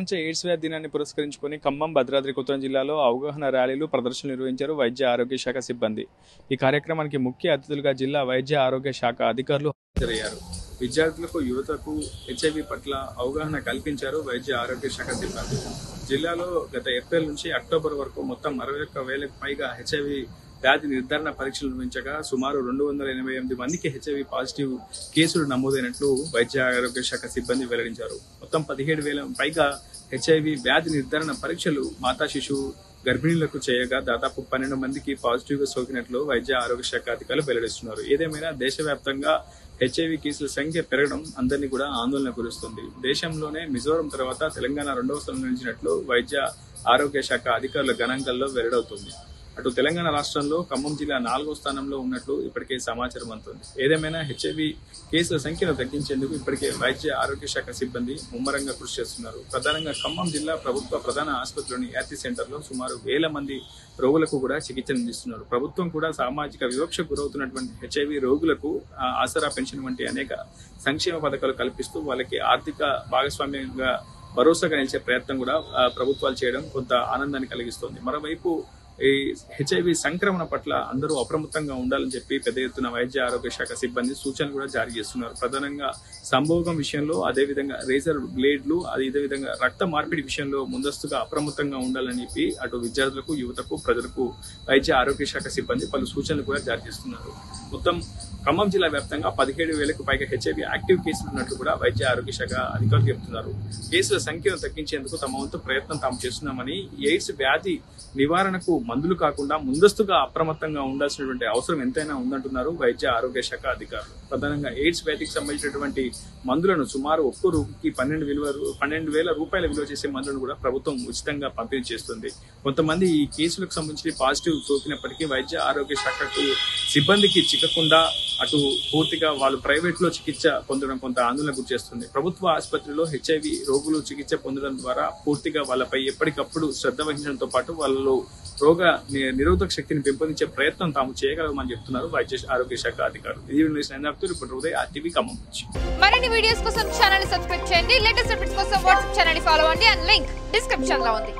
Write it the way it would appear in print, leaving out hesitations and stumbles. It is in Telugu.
ప్రపంచ ఎయిడ్స్ వ్యాధి దినాన్ని పురస్కరించుకొని ఖమ్మం, భద్రాద్రి కొత్తగూడెం జిల్లాలో అవగాహన ర్యాలీలు, ప్రదర్శనలు నిర్వహించారు వైద్య ఆరోగ్య శాఖ సిబ్బంది. ఈ కార్యక్రమానికి ముఖ్య అతిథులుగా జిల్లా వైద్య ఆరోగ్య శాఖ అధికారులు హాజరయ్యారు. విద్యార్థులకు, యువతకు హెచ్ఐవి పట్ల అవగాహన కల్పించారు వైద్య ఆరోగ్య శాఖ సిబ్బంది. జిల్లాలో గత ఏప్రిల్ నుంచి అక్టోబర్ వరకు మొత్తం 61,000కు పైగా హెచ్ఐవి వ్యాధి నిర్ధారణ పరీక్షలు నిర్వహించగా సుమారు 288 మందికి హెచ్ఐవి పాజిటివ్ కేసులు నమోదైనట్లు వైద్య ఆరోగ్య శాఖ సిబ్బంది వెల్లడించారు. మొత్తం 17,000 పైగా హెచ్ఐవి వ్యాధి నిర్ధారణ పరీక్షలు మాతా శిశువు గర్భిణీలకు చేయగా దాదాపు 12 మందికి పాజిటివ్ గా సోకినట్లు వైద్య ఆరోగ్య శాఖ అధికారులు వెల్లడిస్తున్నారు. ఏదేమైనా దేశవ్యాప్తంగా హెచ్ఐవి కేసుల సంఖ్య పెరగడం అందరినీ కూడా ఆందోళన గురిస్తుంది. దేశంలోనే మిజోరం తర్వాత తెలంగాణ 2వ స్థానంలో నిలిచినట్లు వైద్య ఆరోగ్య శాఖ అధికారుల గణాంకాల్లో వెల్లడవుతుంది. అటు తెలంగాణ రాష్ట్రంలో ఖమ్మం జిల్లా 4వ స్థానంలో ఉన్నట్లు ఇప్పటికే సమాచారం అందుతుంది. ఏదేమైనా హెచ్ఐవి కేసుల సంఖ్యను తగ్గించేందుకు ఇప్పటికే వైద్య ఆరోగ్య శాఖ సిబ్బంది ముమ్మరంగా కృషి చేస్తున్నారు. ప్రధానంగా ఖమ్మం జిల్లా ప్రభుత్వ ప్రధాన ఆసుపత్రిలోని యాతి సెంటర్లో సుమారు 1000 మంది రోగులకు కూడా చికిత్స అందిస్తున్నారు. ప్రభుత్వం కూడా సామాజిక వివక్షకు గురవుతున్నటువంటి హెచ్ఐవి రోగులకు ఆసరా పెన్షన్ వంటి అనేక సంక్షేమ పథకాలు కల్పిస్తూ వాళ్ళకి ఆర్థిక భాగస్వామ్యంగా భరోసాగా నిలిచే ప్రయత్నం కూడా ప్రభుత్వాలు చేయడం కొంత ఆనందాన్ని కలిగిస్తోంది. మరోవైపు ఈ హెచ్ఐవి సంక్రమణ పట్ల అందరూ అప్రమత్తంగా ఉండాలని చెప్పి పెద్ద ఎత్తున వైద్య ఆరోగ్య శాఖ సిబ్బంది సూచనలు కూడా జారీ చేస్తున్నారు. ప్రధానంగా సంభోగం విషయంలో, అదేవిధంగా రేజర్ బ్లేడ్లు, ఇదే విధంగా రక్త మార్పిడి విషయంలో ముందస్తుగా అప్రమత్తంగా ఉండాలని చెప్పి అటు విద్యార్థులకు, యువతకు, ప్రజలకు వైద్య ఆరోగ్య శాఖ సిబ్బంది పలు సూచనలు కూడా జారీ చేస్తున్నారు. మొత్తం ఖమ్మం జిల్లా వ్యాప్తంగా 17,000కు పైగా హెచ్ఐవి యాక్టివ్ కేసులు ఉన్నట్లు కూడా వైద్య ఆరోగ్య శాఖ అధికారులు చెబుతున్నారు. కేసుల సంఖ్యను తగ్గించేందుకు తమ వంతు ప్రయత్నం తాము చేస్తున్నామని, ఎయిడ్స్ వ్యాధి నివారణకు మందులు కాకుండా ముందస్తుగా అప్రమత్తంగా ఉండాల్సినటువంటి అవసరం ఎంతైనా ఉందంటున్నారు వైద్య ఆరోగ్య శాఖ అధికారులు. ప్రధానంగా ఎయిడ్స్ వ్యాధికి సంబంధించినటువంటి మందులను సుమారు ఒక్కో రూపాయికి 12,000 రూపాయల విలువ చేసే మందులను కూడా ప్రభుత్వం ఉచితంగా పంపిణీ చేస్తుంది. కొంతమంది ఈ కేసులకు సంబంధించి పాజిటివ్ సోకినప్పటికీ వైద్య ఆరోగ్య శాఖకు సిబ్బందికి చిక్కకుండా అటు పూర్తిగా వాళ్ళు ప్రైవేట్ లో చికిత్స పొందడం కొంత ఆందోళన గురిచేస్తుంది. ప్రభుత్వ ఆసుపత్రిలో హెచ్ఐవి రోగులు చికిత్స పొందడం ద్వారా పూర్తిగా వాళ్ళపై ఎప్పటికప్పుడు శ్రద్ధ వహించడంతో పాటు వాళ్ళలో రోగ నిరోధక శక్తిని పెంపొందించే ప్రయత్నం తాము చేయగలమని చెప్తున్నారు వైద్య ఆరోగ్య శాఖ అధికారులు. ఇది ఇప్పుడు ఉదయ్ RTV ఖమ్మం నుంచి. మరిన్ని వీడియోస్ కోసం ఛానల్ సబ్స్క్రైబ్ చేయండి. లేటెస్ట్ అప్డేట్స్ కోసం వాట్సాప్ ఛానల్ ఫాలో అవ్వండి. అండ్ లింక్ డిస్క్రిప్షన్ లో ఉంది.